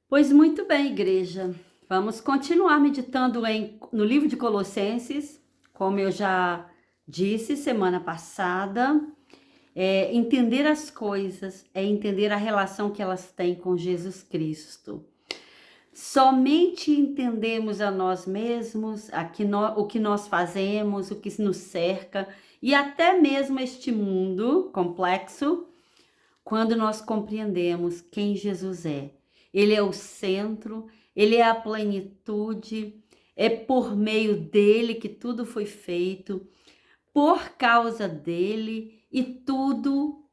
Pois muito bem, igreja. Vamos continuar meditando no livro de Colossenses, como eu já disse semana passada. Entender as coisas é entender a relação que elas têm com Jesus Cristo. Somente entendemos a nós mesmos, o que nós fazemos, o que nos cerca e até mesmo este mundo complexo quando nós compreendemos quem Jesus é. Ele é o centro, ele é a plenitude, é por meio dele que tudo foi feito, por causa dele e tudo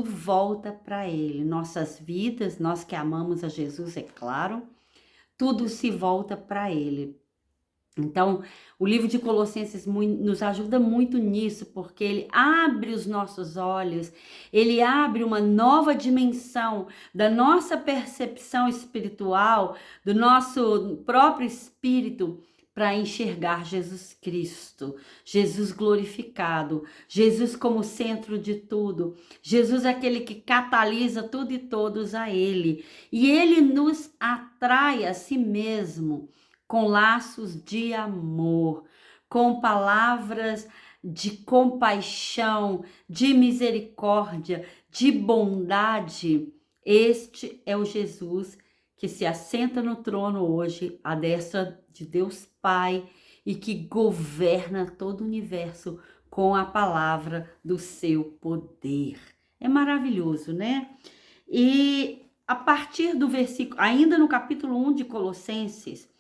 volta para ele. Nossas vidas, nós que amamos a Jesus, é claro, tudo se volta para ele. Então, o livro de Colossenses nos ajuda muito nisso, porque ele abre os nossos olhos, ele abre uma nova dimensão da nossa percepção espiritual, do nosso próprio espírito, para enxergar Jesus Cristo, Jesus glorificado, Jesus como centro de tudo, Jesus aquele que catalisa tudo e todos a ele, e ele nos atrai a si mesmo com laços de amor, com palavras de compaixão, de misericórdia, de bondade. Este é o Jesus que se assenta no trono hoje, à destra de Deus Pai, e que governa todo o universo com a palavra do seu poder. É maravilhoso, né? E a partir do versículo, ainda no capítulo 1 de Colossenses,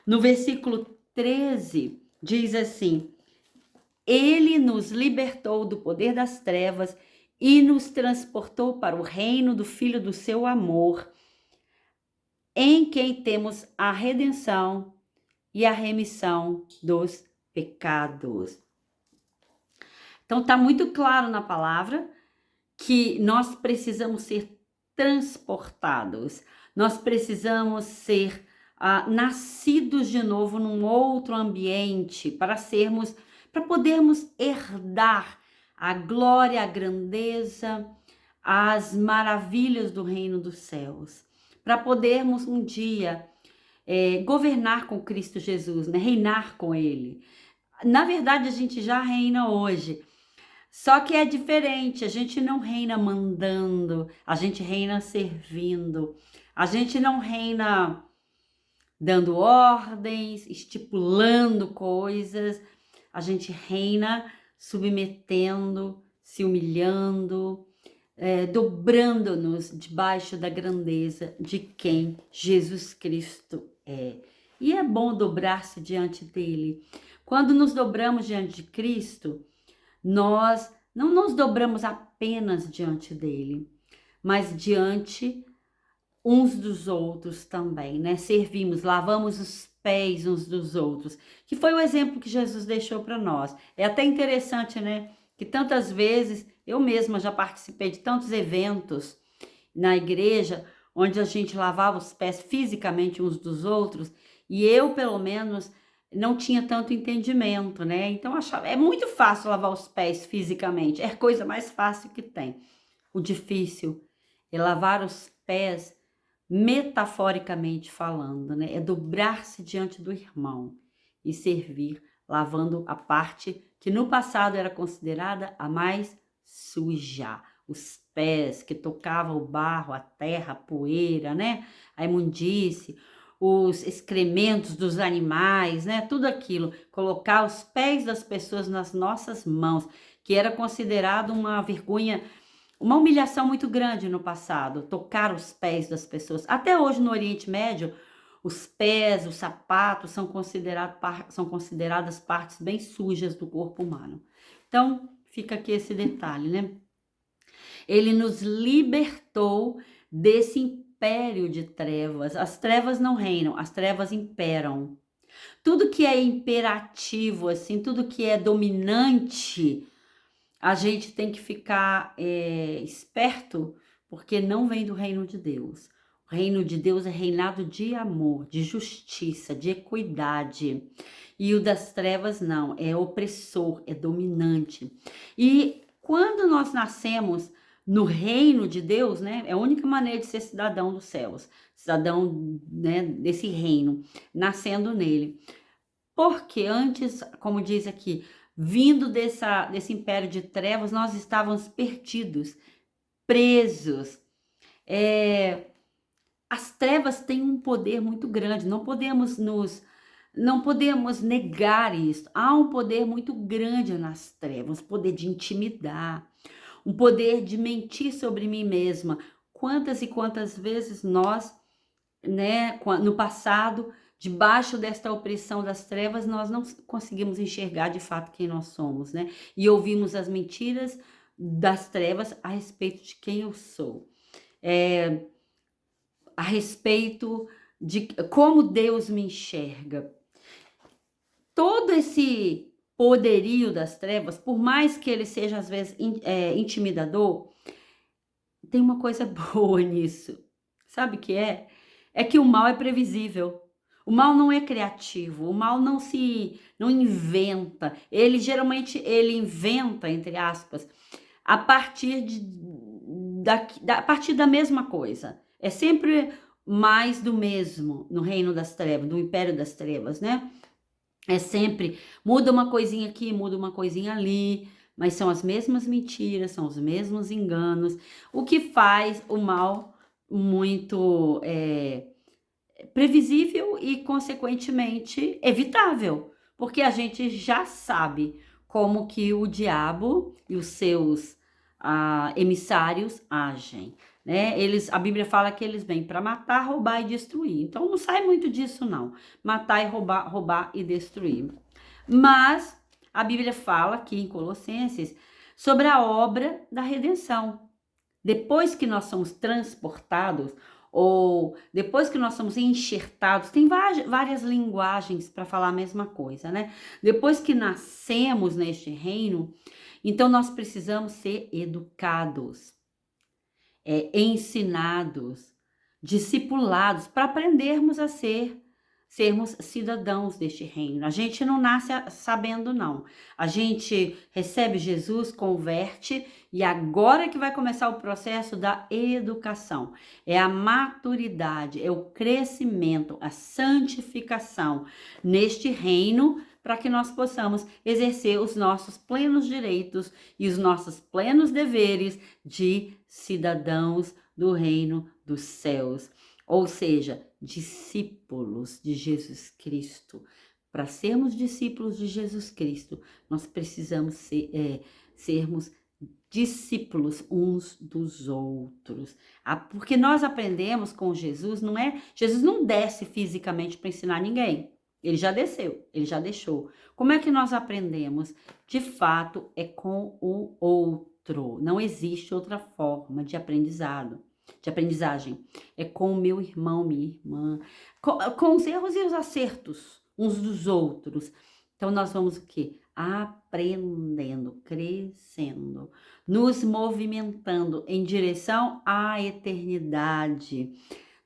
no versículo 13, diz assim: Ele nos libertou do poder das trevas e nos transportou para o reino do Filho do seu amor, em quem temos a redenção e a remissão dos pecados. Então está muito claro na palavra que nós precisamos ser transportados, nós precisamos ser nascidos de novo num outro ambiente para podermos herdar a glória, a grandeza, as maravilhas do reino dos céus, para podermos um dia governar com Cristo Jesus, né? Reinar com Ele. Na verdade, a gente já reina hoje, só que é diferente, a gente não reina mandando, a gente reina servindo, a gente não reina dando ordens, estipulando coisas, a gente reina submetendo, se humilhando, dobrando-nos debaixo da grandeza de quem Jesus Cristo é. E é bom dobrar-se diante dele. Quando nos dobramos diante de Cristo, nós não nos dobramos apenas diante dele, mas diante uns dos outros também, né? Servimos, lavamos os pés uns dos outros, que foi o exemplo que Jesus deixou para nós. É até interessante, né? Que tantas vezes, eu mesma já participei de tantos eventos na igreja, onde a gente lavava os pés fisicamente uns dos outros, e eu, pelo menos, não tinha tanto entendimento, né? Então, achava, é muito fácil lavar os pés fisicamente, é a coisa mais fácil que tem. O difícil é lavar os pés metaforicamente falando, né? É dobrar-se diante do irmão e servir, lavando a parte que no passado era considerada a mais suja. Os pés que tocavam o barro, a terra, a poeira, né? A imundície, os excrementos dos animais, né? Tudo aquilo. Colocar os pés das pessoas nas nossas mãos, que era considerado uma vergonha, uma humilhação muito grande no passado, tocar os pés das pessoas. Até hoje no Oriente Médio, os pés, os sapatos são consideradas partes bem sujas do corpo humano. Então, fica aqui esse detalhe, né? Ele nos libertou desse império de trevas. As trevas não reinam, as trevas imperam. Tudo que é imperativo, assim, tudo que é dominante, a gente tem que ficar esperto, porque não vem do reino de Deus. O reino de Deus é reinado de amor, de justiça, de equidade. E o das trevas não, é opressor, é dominante. E quando nós nascemos no reino de Deus, né? É a única maneira de ser cidadão dos céus, cidadão, né, desse reino, nascendo nele. Porque antes, como diz aqui, vindo desse império de trevas, nós estávamos perdidos, presos. É, as trevas têm um poder muito grande, não podemos negar isso. Há um poder muito grande nas trevas, poder de intimidar, um poder de mentir sobre mim mesma. Quantas e quantas vezes nós, né, no passado, debaixo desta opressão das trevas, nós não conseguimos enxergar de fato quem nós somos, né? E ouvimos as mentiras das trevas a respeito de quem eu sou. A respeito de como Deus me enxerga. Todo esse poderio das trevas, por mais que ele seja às vezes intimidador, tem uma coisa boa nisso. Sabe o que é? É que o mal é previsível. O mal não é criativo, o mal não inventa. Ele geralmente ele inventa, entre aspas, a partir a partir da mesma coisa. É sempre mais do mesmo no reino das trevas, do império das trevas, né? É sempre, muda uma coisinha aqui, muda uma coisinha ali, mas são as mesmas mentiras, são os mesmos enganos, o que faz o mal muito previsível e, consequentemente, evitável, porque a gente já sabe como que o diabo e os seus emissários agem, né? A Bíblia fala que eles vêm para matar, roubar e destruir. Então não sai muito disso não, matar e roubar e destruir. Mas a Bíblia fala aqui em Colossenses sobre a obra da redenção. Depois que nós somos transportados, ou depois que nós somos enxertados, tem várias linguagens para falar a mesma coisa, né? Depois que nascemos neste reino, então nós precisamos ser educados, ensinados, discipulados, para aprendermos a sermos cidadãos deste reino. A gente não nasce sabendo, não. A gente recebe Jesus, converte, e agora que vai começar o processo da educação. É a maturidade, é o crescimento, a santificação neste reino, para que nós possamos exercer os nossos plenos direitos e os nossos plenos deveres de cidadãos do reino dos céus. Ou seja, discípulos de Jesus Cristo. Para sermos discípulos de Jesus Cristo, nós precisamos sermos discípulos uns dos outros. Porque nós aprendemos com Jesus, não é? Jesus não desce fisicamente para ensinar ninguém. Ele já desceu, ele já deixou. Como é que nós aprendemos? De fato, é com o outro. Não existe outra forma de aprendizagem. É com o meu irmão, minha irmã, com os erros e os acertos uns dos outros. Então nós vamos o quê? Aprendendo, crescendo, nos movimentando em direção à eternidade.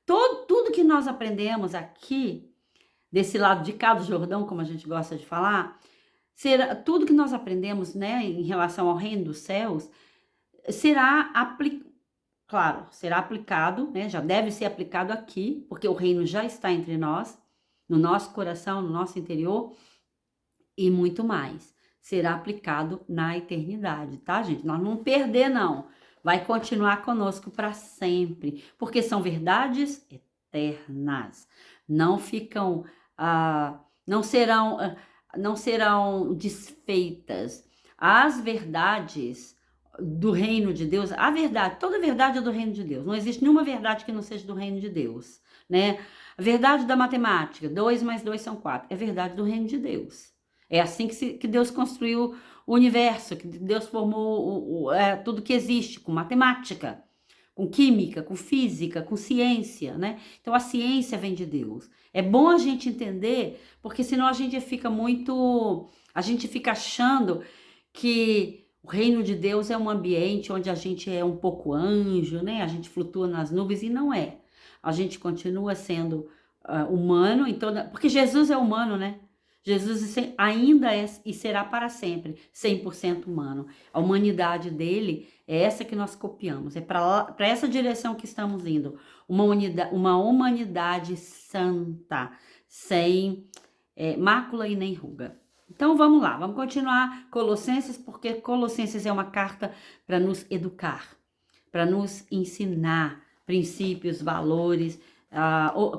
Tudo que nós aprendemos aqui, desse lado de cá do Jordão, como a gente gosta de falar, tudo que nós aprendemos, né, em relação ao reino dos céus, será aplicado, né, já deve ser aplicado aqui, porque o reino já está entre nós, no nosso coração, no nosso interior, e muito mais. Será aplicado na eternidade, tá, gente? Nós não perder, não. Vai continuar conosco para sempre, porque são verdades eternas. Não ficam, não serão desfeitas. As verdades do reino de Deus, a verdade, toda verdade é do reino de Deus. Não existe nenhuma verdade que não seja do reino de Deus, né? A verdade da matemática, 2 mais 2 são 4, é verdade do reino de Deus. É assim que Deus construiu o universo, que Deus formou tudo que existe, com matemática, com química, com física, com ciência, né? Então a ciência vem de Deus. É bom a gente entender, porque senão a gente fica achando que o reino de Deus é um ambiente onde a gente é um pouco anjo, né? A gente flutua nas nuvens, e não é. A gente continua sendo humano, porque Jesus é humano, né? Jesus ainda é e será para sempre 100% humano. A humanidade dele é essa que nós copiamos, é para essa direção que estamos indo. Uma humanidade santa, sem mácula e nem ruga. Então vamos lá, vamos continuar Colossenses, porque Colossenses é uma carta para nos educar, para nos ensinar princípios, valores,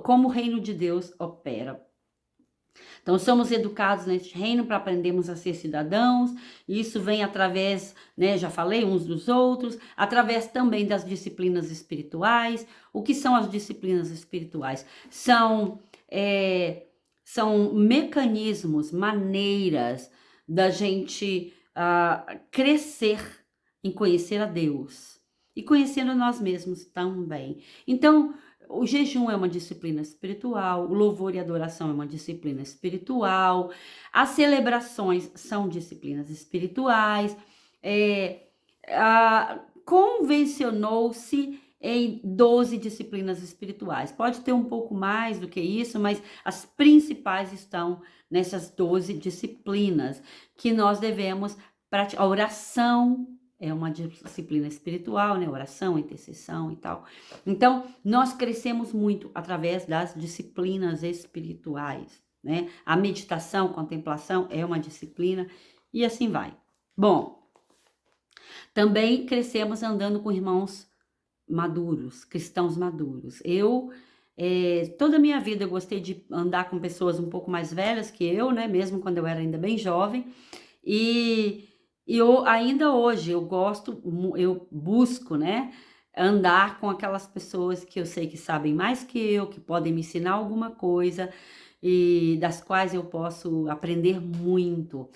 como o reino de Deus opera. Então, somos educados neste reino para aprendermos a ser cidadãos, e isso vem através, né, já falei, uns dos outros, através também das disciplinas espirituais. O que são as disciplinas espirituais? São mecanismos, maneiras da gente crescer em conhecer a Deus e conhecendo nós mesmos também. Então, o jejum é uma disciplina espiritual, o louvor e adoração é uma disciplina espiritual, as celebrações são disciplinas espirituais, convencionou-se em 12 disciplinas espirituais. Pode ter um pouco mais do que isso, mas as principais estão nessas 12 disciplinas que nós devemos praticar. A oração é uma disciplina espiritual, né? Oração, intercessão e tal. Então, nós crescemos muito através das disciplinas espirituais, né? A meditação, contemplação é uma disciplina e assim vai. Bom, também crescemos andando com irmãos maduros, cristãos maduros. Toda a minha vida eu gostei de andar com pessoas um pouco mais velhas que eu, né? Mesmo quando eu era ainda bem jovem. E eu ainda hoje eu busco, né, andar com aquelas pessoas que eu sei que sabem mais que eu, que podem me ensinar alguma coisa e das quais eu posso aprender muito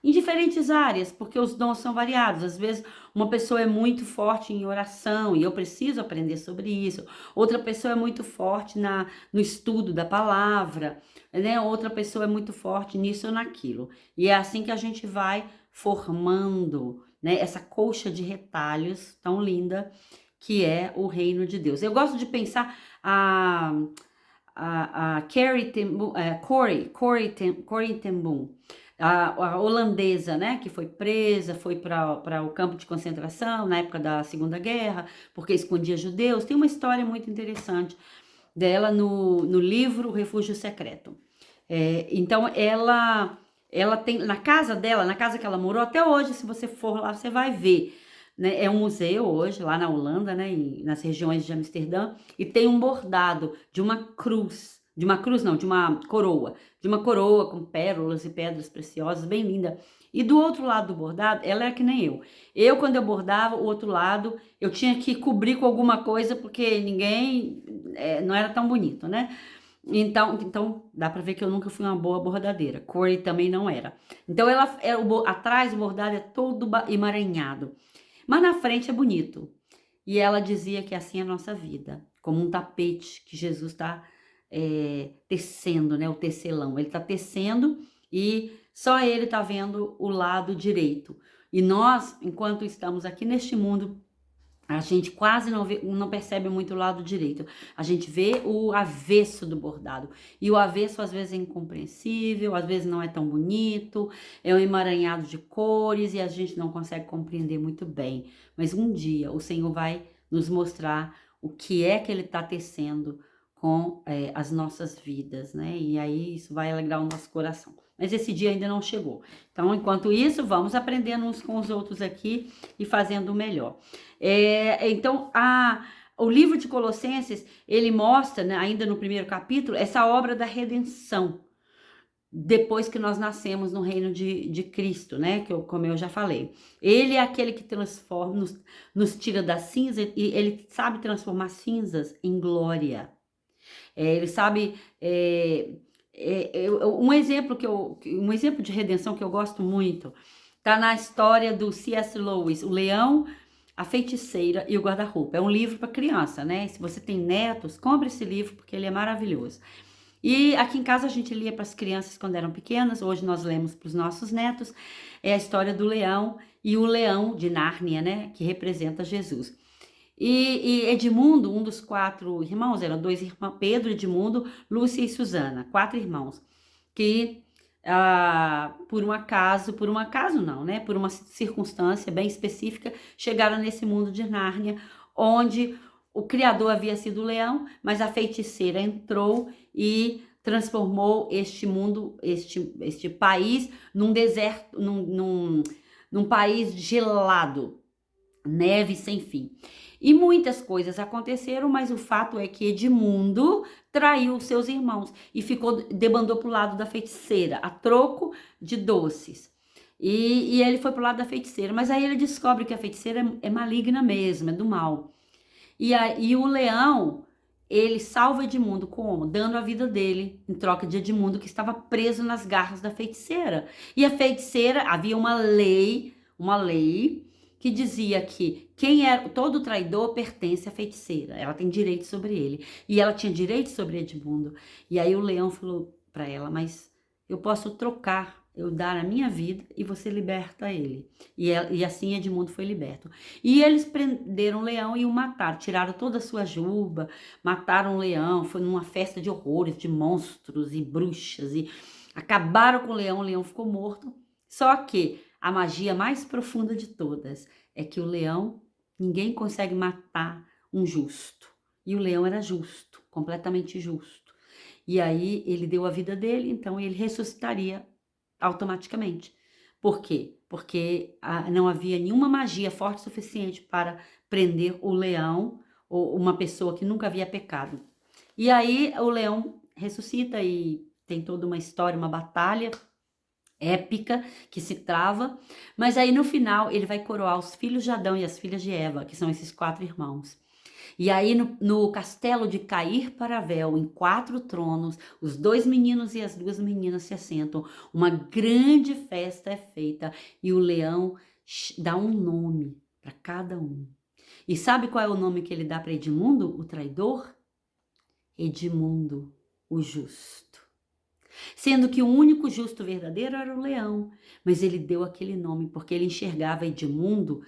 em diferentes áreas, porque os dons são variados. Às vezes uma pessoa é muito forte em oração e eu preciso aprender sobre isso. Outra pessoa é muito forte no estudo da palavra, né? Outra pessoa é muito forte nisso ou naquilo. E é assim que a gente vai formando, né, essa colcha de retalhos tão linda que é o reino de Deus. Eu gosto de pensar a Corrie ten Boom, a holandesa, né, que foi presa, foi para o campo de concentração na época da Segunda Guerra, porque escondia judeus. Tem uma história muito interessante dela no livro O Refúgio Secreto. Então, ela tem, na casa dela, na casa que ela morou, até hoje, se você for lá, você vai ver, né? É um museu hoje, lá na Holanda, né? Nas regiões de Amsterdã, e tem um bordado de uma cruz, de uma coroa com pérolas e pedras preciosas, bem linda. E do outro lado do bordado, ela é que nem eu. Quando eu bordava, o outro lado, eu tinha que cobrir com alguma coisa, porque não era tão bonito, né? Então dá pra ver que eu nunca fui uma boa bordadeira. Corey também não era. Então atrás o bordado é todo emaranhado, mas na frente é bonito. E ela dizia que assim é a nossa vida, como um tapete que Jesus está tecendo, né? O tecelão. Ele está tecendo e só ele está vendo o lado direito. E nós, enquanto estamos aqui neste mundo, a gente quase não percebe muito o lado direito. A gente vê o avesso do bordado. E o avesso às vezes é incompreensível, às vezes não é tão bonito, é um emaranhado de cores e a gente não consegue compreender muito bem. Mas um dia o Senhor vai nos mostrar o que é que Ele está tecendo com as nossas vidas, né? E aí isso vai alegrar o nosso coração. Mas esse dia ainda não chegou. Então, enquanto isso, vamos aprendendo uns com os outros aqui e fazendo o melhor. Então, o livro de Colossenses, ele mostra, né, ainda no primeiro capítulo, essa obra da redenção, depois que nós nascemos no reino de Cristo, né, como eu já falei. Ele é aquele que transforma, nos tira das cinzas, e ele sabe transformar cinzas em glória. Ele sabe... um exemplo de redenção que eu gosto muito tá na história do C.S. Lewis, O Leão, a Feiticeira e o Guarda-Roupa. É um livro para criança, né? Se você tem netos, compre esse livro porque ele é maravilhoso. E aqui em casa a gente lia para as crianças quando eram pequenas, hoje nós lemos para os nossos netos. É a história do leão e o leão de Nárnia, né? Que representa Jesus. E Edmundo, um dos 4 irmãos, eram 2 irmãos, Pedro, Edmundo, Lúcia e Susana, 4 irmãos, que por um acaso não, né? Por uma circunstância bem específica, chegaram nesse mundo de Nárnia, onde o criador havia sido o leão, mas a feiticeira entrou e transformou este mundo, este país, num deserto, num país gelado, neve sem fim. E muitas coisas aconteceram, mas o fato é que Edmundo traiu seus irmãos e debandou para o lado da feiticeira, a troco de doces. E ele foi para o lado da feiticeira, mas aí ele descobre que a feiticeira é maligna mesmo, é do mal. E o leão, ele salva Edmundo como? Dando a vida dele em troca de Edmundo, que estava preso nas garras da feiticeira. E a feiticeira, havia uma lei que dizia que todo traidor pertence à feiticeira. Ela tem direito sobre ele. E ela tinha direito sobre Edmundo. E aí o leão falou para ela, mas eu posso trocar, eu dar a minha vida e você liberta ele. E assim Edmundo foi liberto. E eles prenderam o leão e o mataram. Tiraram toda a sua juba, mataram o leão. Foi numa festa de horrores, de monstros e bruxas. E acabaram com o leão ficou morto. Só que a magia mais profunda de todas é que o leão, ninguém consegue matar um justo. E o leão era justo, completamente justo. E aí ele deu a vida dele, então ele ressuscitaria automaticamente. Por quê? Porque não havia nenhuma magia forte o suficiente para prender o leão ou uma pessoa que nunca havia pecado. E aí o leão ressuscita e tem toda uma história, uma batalha épica que se trava, mas aí no final ele vai coroar os filhos de Adão e as filhas de Eva, que são esses 4 irmãos. E aí no castelo de Cair Paravel, em 4 tronos, os 2 meninos e as 2 meninas se assentam. Uma grande festa é feita e o leão dá um nome para cada um. E sabe qual é o nome que ele dá para Edmundo, o traidor? Edmundo, o justo. Sendo que o único justo verdadeiro era o leão, mas ele deu aquele nome porque ele enxergava Edmundo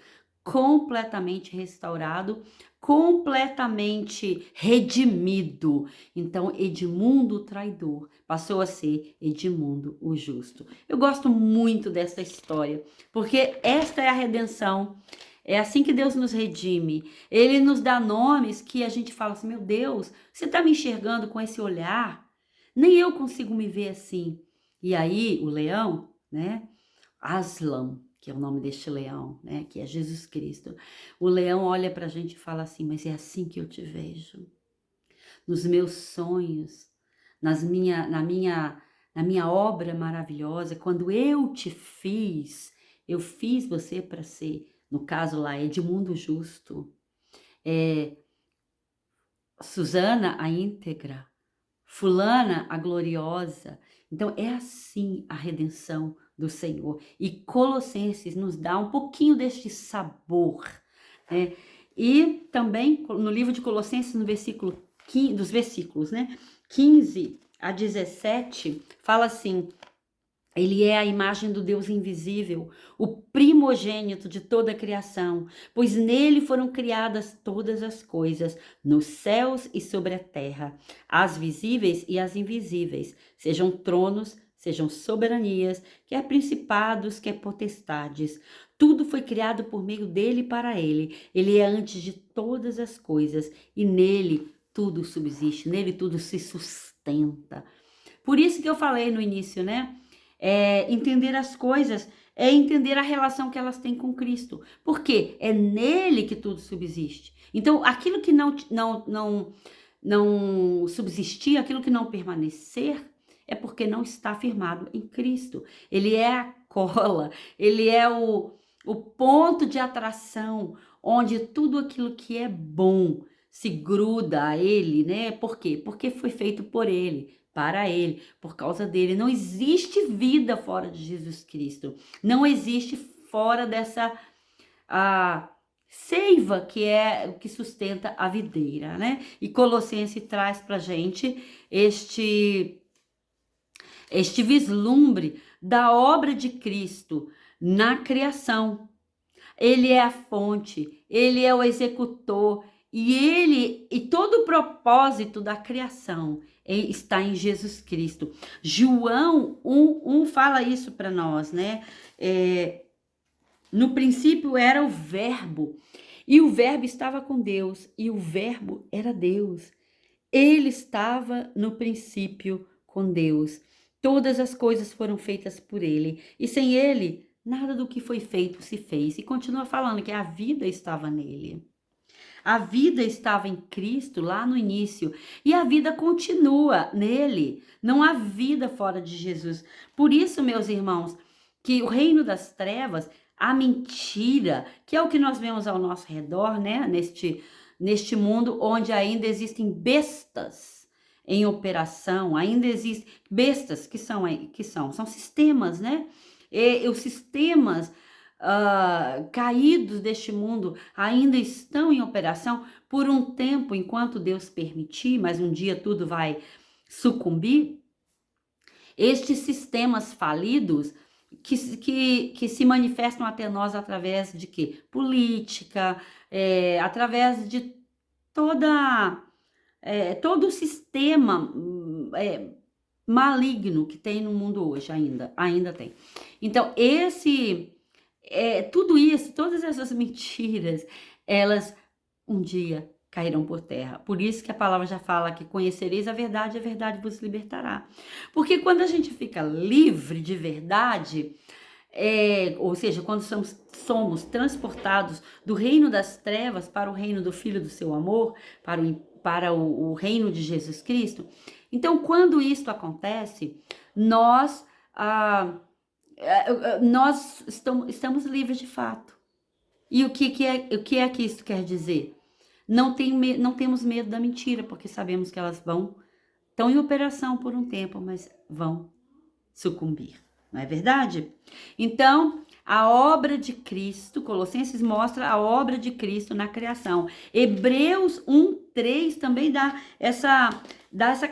completamente restaurado, completamente redimido. Então, Edmundo o traidor passou a ser Edmundo o justo. Eu gosto muito dessa história, porque esta é a redenção. É assim que Deus nos redime. Ele nos dá nomes que a gente fala assim, meu Deus, você está me enxergando com esse olhar? Nem eu consigo me ver assim. E aí, o leão, né? Aslan, que é o nome deste leão, né? Que é Jesus Cristo. O leão olha pra gente e fala assim, mas é assim que eu te vejo. Nos meus sonhos, na minha obra maravilhosa, quando eu te fiz, eu fiz você para ser, no caso lá, Edmundo Justo, Susana a íntegra, fulana a gloriosa. Então é assim a redenção do Senhor. E Colossenses nos dá um pouquinho deste sabor, né? E também no livro de Colossenses, no versículo 15, dos versículos, né, 15 a 17, fala assim: ele é a imagem do Deus invisível, o primogênito de toda a criação, pois nele foram criadas todas as coisas, nos céus e sobre a terra, as visíveis e as invisíveis, sejam tronos, sejam soberanias, quer principados, quer potestades. Tudo foi criado por meio dele e para ele. Ele é antes de todas as coisas e nele tudo subsiste, nele tudo se sustenta. Por isso que eu falei no início, né? Entender as coisas é entender a relação que elas têm com Cristo. Porque é nele que tudo subsiste. Então, aquilo que não subsistir, aquilo que não permanecer, é porque não está firmado em Cristo. Ele é a cola, ele é o ponto de atração, onde tudo aquilo que é bom se gruda a ele, né? Por quê? Porque foi feito por ele, para ele, por causa dele. Não existe vida fora de Jesus Cristo. Não existe fora dessa seiva que é o que sustenta a videira, né? E Colossenses traz pra gente este vislumbre da obra de Cristo na criação. Ele é a fonte, ele é o executor, e todo o propósito da criação está em Jesus Cristo. João 1 fala isso para nós, né? No princípio era o Verbo, e o Verbo estava com Deus, e o Verbo era Deus. Ele estava no princípio com Deus. Todas as coisas foram feitas por ele, e sem ele, nada do que foi feito se fez. E continua falando que a vida estava nele. A vida estava em Cristo lá no início, e a vida continua nele. Não há vida fora de Jesus. Por isso, meus irmãos, que o reino das trevas, a mentira, que é o que nós vemos ao nosso redor, né? Neste mundo onde ainda existem bestas em operação, ainda existem bestas são sistemas, né? E os sistemas caídos deste mundo ainda estão em operação por um tempo, enquanto Deus permitir, mas um dia tudo vai sucumbir. Estes sistemas falidos que se manifestam até nós através de quê? Política, através de todo o sistema maligno que tem no mundo hoje, ainda tem. Então, tudo isso, todas essas mentiras, elas um dia cairão por terra. Por isso que a palavra já fala que conhecereis a verdade vos libertará. Porque quando a gente fica livre de verdade, ou seja, quando somos transportados do reino das trevas para o reino do Filho do seu amor, para o reino de Jesus Cristo, então quando isto acontece, nós estamos livres de fato. E o que é que isso quer dizer? Não temos medo da mentira, porque sabemos que elas estão em operação por um tempo, mas vão sucumbir. Não é verdade? Então, a obra de Cristo, Colossenses mostra a obra de Cristo na criação. Hebreus 1:3 também dá essa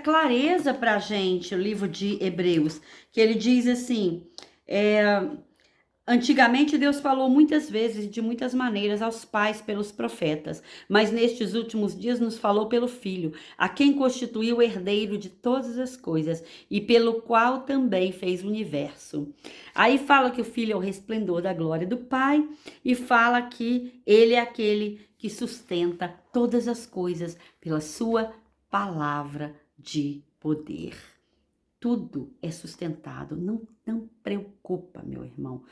clareza para a gente, o livro de Hebreus, que ele diz assim, antigamente Deus falou muitas vezes e de muitas maneiras aos pais pelos profetas, mas nestes últimos dias nos falou pelo Filho, a quem constituiu o herdeiro de todas as coisas e pelo qual também fez o universo. Aí fala que o Filho é o resplendor da glória do Pai e fala que ele é aquele que sustenta todas as coisas pela sua palavra de poder. Tudo é sustentado, não preocupa, meu irmão.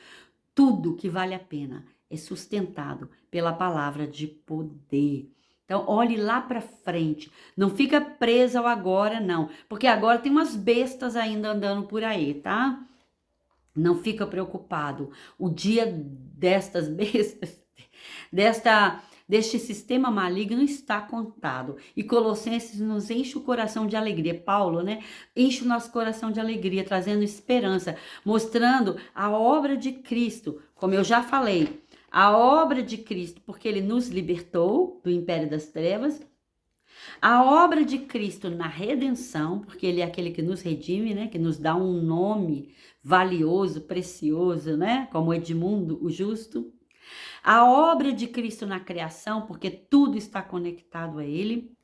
Tudo que vale a pena é sustentado pela palavra de poder. Então, olhe lá para frente. Não fica presa ao agora, não. Porque agora tem umas bestas ainda andando por aí, tá? Não fica preocupado. O dia destas bestas, deste sistema maligno está contado. E Colossenses nos enche o coração de alegria. Paulo, né? Enche o nosso coração de alegria, trazendo esperança, mostrando a obra de Cristo, como eu já falei, a obra de Cristo, porque ele nos libertou do império das trevas, a obra de Cristo na redenção, porque ele é aquele que nos redime, né? Que nos dá um nome valioso, precioso, né? Como Edmundo, o justo. A obra de Cristo na criação, porque tudo está conectado a ele.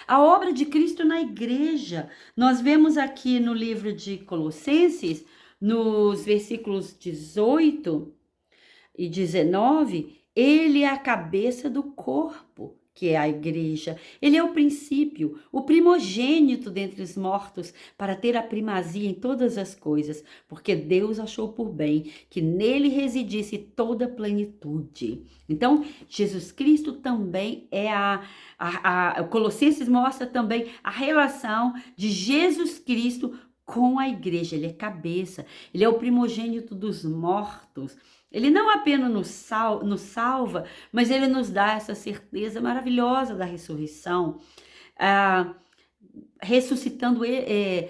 A obra de Cristo na igreja. Nós vemos aqui no livro de Colossenses, nos versículos 18 e 19, ele é a cabeça do corpo, que é a igreja. Ele é o princípio, o primogênito dentre os mortos, para ter a primazia em todas as coisas, porque Deus achou por bem que nele residisse toda a plenitude. Então, Jesus Cristo também é Colossenses mostra também a relação de Jesus Cristo com a igreja. Ele é cabeça, ele é o primogênito dos mortos. Ele não apenas nos salva, mas ele nos dá essa certeza maravilhosa da ressurreição,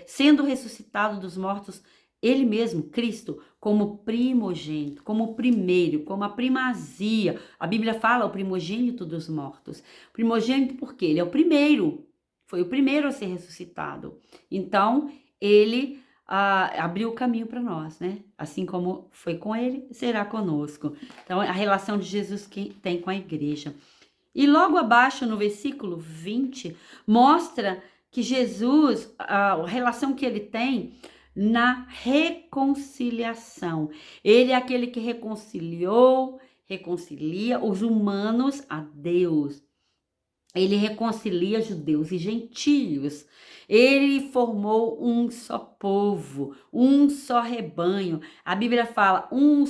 sendo ressuscitado dos mortos, ele mesmo, Cristo, como primogênito, como primeiro, como a primazia. A Bíblia fala o primogênito dos mortos. Primogênito porque ele é o primeiro, foi o primeiro a ser ressuscitado. Então, ele abriu o caminho para nós, né? Assim como foi com ele, será conosco. Então, a relação de Jesus que tem com a igreja. E logo abaixo, no versículo 20, mostra que Jesus, a relação que ele tem na reconciliação. Ele é aquele que reconcilia os humanos a Deus. Ele reconcilia judeus e gentios. Ele formou um só povo, um só rebanho. A Bíblia fala um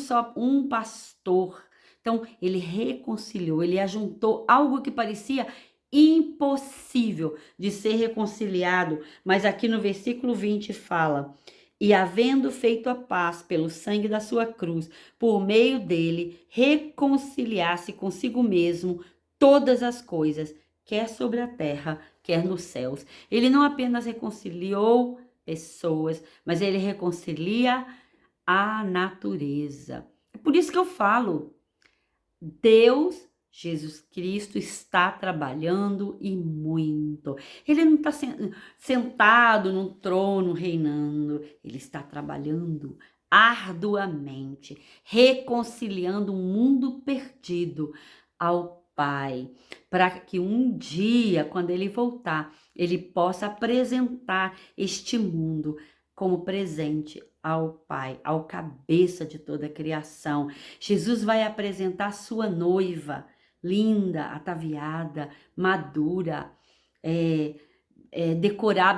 pastor. Então, ele reconciliou, ele ajuntou algo que parecia impossível de ser reconciliado. Mas aqui no versículo 20 fala: e havendo feito a paz pelo sangue da sua cruz, por meio dele, reconciliar-se consigo mesmo todas as coisas, quer sobre a terra, quer nos céus. Ele não apenas reconciliou pessoas, mas ele reconcilia a natureza. É por isso que eu falo, Deus, Jesus Cristo, está trabalhando e muito. Ele não está sentado num trono reinando, ele está trabalhando arduamente, reconciliando um mundo perdido ao Pai, para que um dia, quando ele voltar, ele possa apresentar este mundo como presente ao Pai, ao cabeça de toda a criação. Jesus vai apresentar sua noiva, linda, ataviada, madura,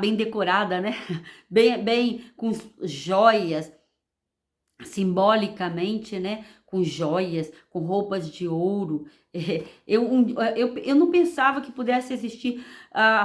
bem decorada, né? Bem com joias, simbolicamente, né? Com joias, com roupas de ouro. Eu não pensava que pudesse existir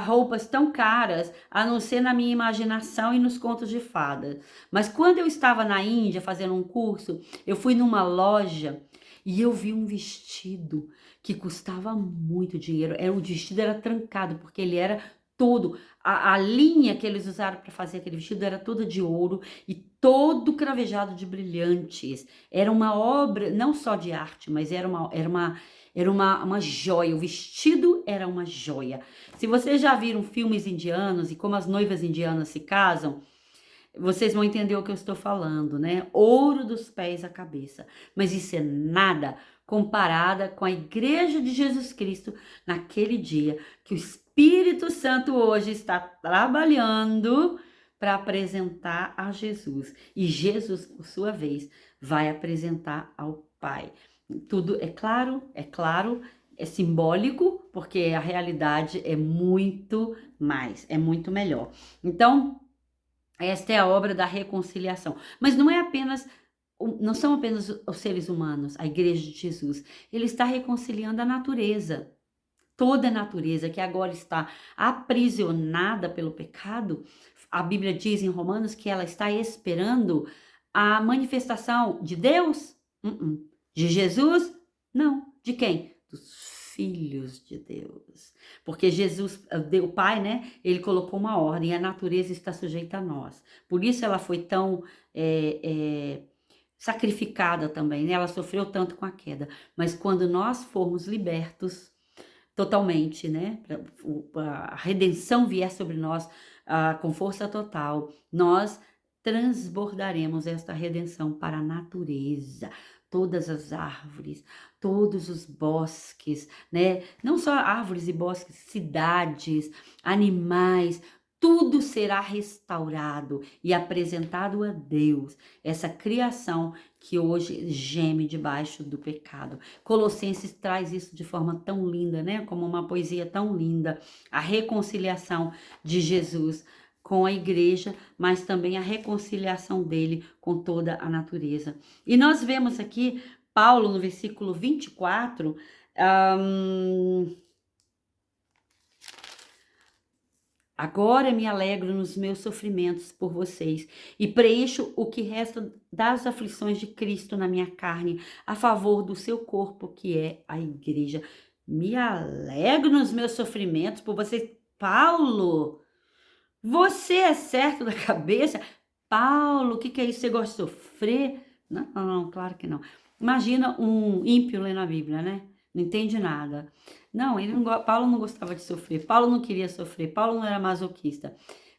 roupas tão caras, a não ser na minha imaginação e nos contos de fadas. Mas quando eu estava na Índia fazendo um curso, eu fui numa loja e eu vi um vestido que custava muito dinheiro. O vestido era trancado, porque ele era todo. A linha que eles usaram para fazer aquele vestido era toda de ouro e todo cravejado de brilhantes. Era uma obra, não só de arte, mas era uma joia. O vestido era uma joia. Se vocês já viram filmes indianos e como as noivas indianas se casam, vocês vão entender o que eu estou falando, né? Ouro dos pés à cabeça. Mas isso é nada comparada com a igreja de Jesus Cristo naquele dia que o Espírito Santo hoje está trabalhando para apresentar a Jesus. E Jesus, por sua vez, vai apresentar ao Pai. Tudo é claro, é simbólico, porque a realidade é muito mais, é muito melhor. Então, esta é a obra da reconciliação. Mas não são apenas os seres humanos, a igreja de Jesus. Ele está reconciliando a natureza. Toda a natureza que agora está aprisionada pelo pecado. A Bíblia diz em Romanos que ela está esperando a manifestação de Deus? De Jesus? Não. De quem? Dos filhos de Deus. Porque Jesus, o Pai, né? Ele colocou uma ordem, a natureza está sujeita a nós. Por isso ela foi tão sacrificada também, né? Ela sofreu tanto com a queda. Mas quando nós formos libertos totalmente, né? A redenção vier sobre nós com força total, nós transbordaremos esta redenção para a natureza, todas as árvores, todos os bosques, né? Não só árvores e bosques, cidades, animais, tudo será restaurado e apresentado a Deus, essa criação que hoje geme debaixo do pecado. Colossenses traz isso de forma tão linda, né? Como uma poesia tão linda, a reconciliação de Jesus com a igreja, mas também a reconciliação dele com toda a natureza. E nós vemos aqui Paulo no versículo 24, agora me alegro nos meus sofrimentos por vocês e preencho o que resta das aflições de Cristo na minha carne, a favor do seu corpo, que é a igreja. Me alegro nos meus sofrimentos por vocês. Paulo, você é certo da cabeça? Paulo, o que é isso? Você gosta de sofrer? Não, claro que não. Imagina um ímpio lendo a Bíblia, né? Não entende nada. Não, Paulo não gostava de sofrer, Paulo não queria sofrer, Paulo não era masoquista,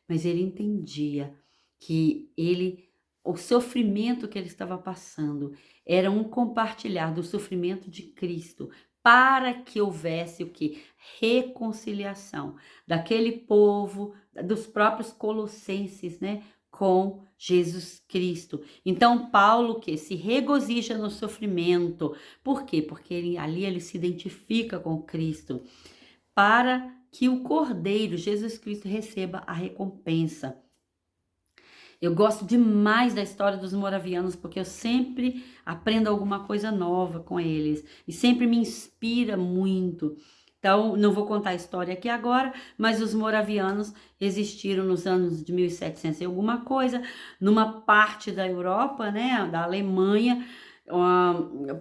mas ele entendia que o sofrimento que ele estava passando era um compartilhar do sofrimento de Cristo para que houvesse o que? Reconciliação daquele povo, dos próprios colossenses, né, com Jesus Cristo. Então Paulo que se regozija no sofrimento. Por quê? Porque ali ele se identifica com Cristo, para que o Cordeiro, Jesus Cristo, receba a recompensa. Eu gosto demais da história dos moravianos, porque eu sempre aprendo alguma coisa nova com eles e sempre me inspira muito. Então, não vou contar a história aqui agora, mas os moravianos existiram nos anos de 1700 e alguma coisa, numa parte da Europa, né, da Alemanha.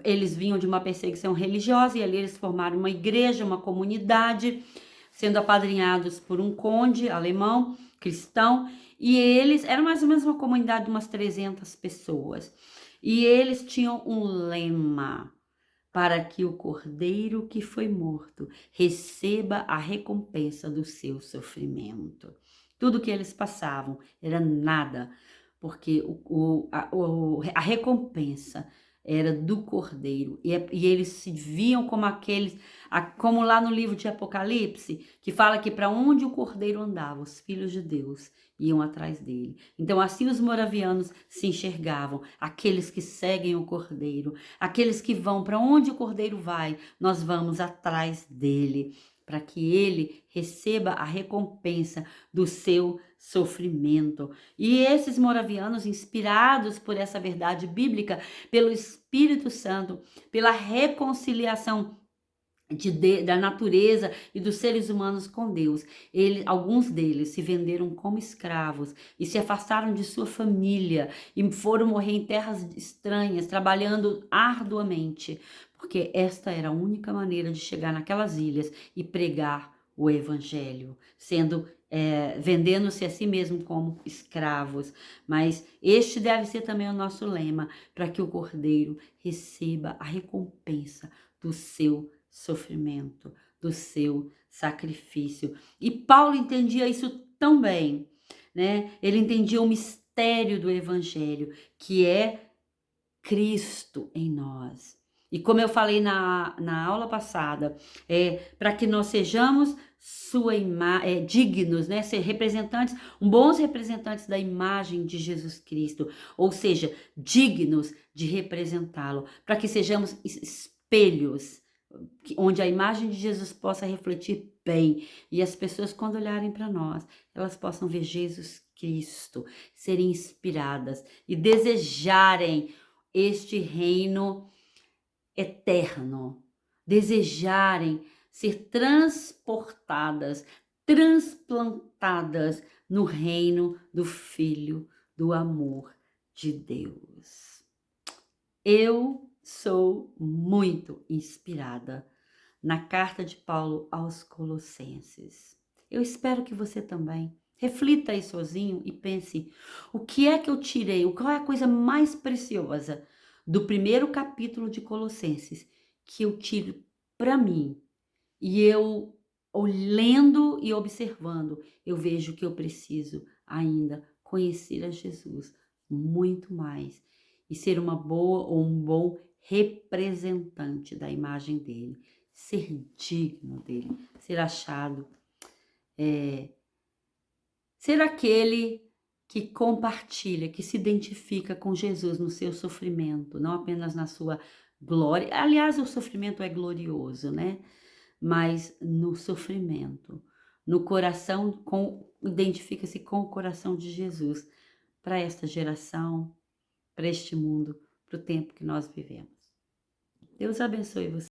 Eles vinham de uma perseguição religiosa e ali eles formaram uma igreja, uma comunidade, sendo apadrinhados por um conde alemão, cristão, e eles, eram mais ou menos uma comunidade de umas 300 pessoas, e eles tinham um lema: para que o cordeiro que foi morto receba a recompensa do seu sofrimento. Tudo que eles passavam era nada, porque a recompensa era do cordeiro, e eles se viam como aqueles, como lá no livro de Apocalipse, que fala que para onde o cordeiro andava, os filhos de Deus iam atrás dele. Então assim os moravianos se enxergavam, aqueles que seguem o cordeiro, aqueles que vão para onde o cordeiro vai, nós vamos atrás dele, para que ele receba a recompensa do seu sofrimento. E esses moravianos, inspirados por essa verdade bíblica, pelo Espírito Santo, pela reconciliação da natureza e dos seres humanos com Deus. Alguns deles se venderam como escravos e se afastaram de sua família e foram morrer em terras estranhas, trabalhando arduamente, porque esta era a única maneira de chegar naquelas ilhas e pregar o evangelho, vendendo-se a si mesmo como escravos. Mas este deve ser também o nosso lema, para que o Cordeiro receba a recompensa do seu sofrimento, do seu sacrifício. E Paulo entendia isso tão bem, né? Ele entendia o mistério do evangelho, que é Cristo em nós. E como eu falei na aula passada, para que nós sejamos dignos, né? Ser representantes, bons representantes da imagem de Jesus Cristo, ou seja, dignos de representá-lo, para que sejamos espelhos, onde a imagem de Jesus possa refletir bem, e as pessoas, quando olharem para nós, elas possam ver Jesus Cristo, serem inspiradas e desejarem este reino eterno, desejarem ser transportadas, transplantadas no reino do Filho do amor de Deus. Eu sou muito inspirada na carta de Paulo aos Colossenses. Eu espero que você também reflita aí sozinho e pense: o que é que eu tirei? Qual é a coisa mais preciosa do primeiro capítulo de Colossenses que eu tiro para mim? E eu, lendo e observando, eu vejo que eu preciso ainda conhecer a Jesus muito mais e ser uma boa ou um bom representante da imagem dele, ser digno dele, ser achado, ser aquele que compartilha, que se identifica com Jesus no seu sofrimento, não apenas na sua glória. Aliás, o sofrimento é glorioso, né? Mas no sofrimento, no coração, identifica-se com o coração de Jesus para esta geração, para este mundo, para o tempo que nós vivemos. Deus abençoe você.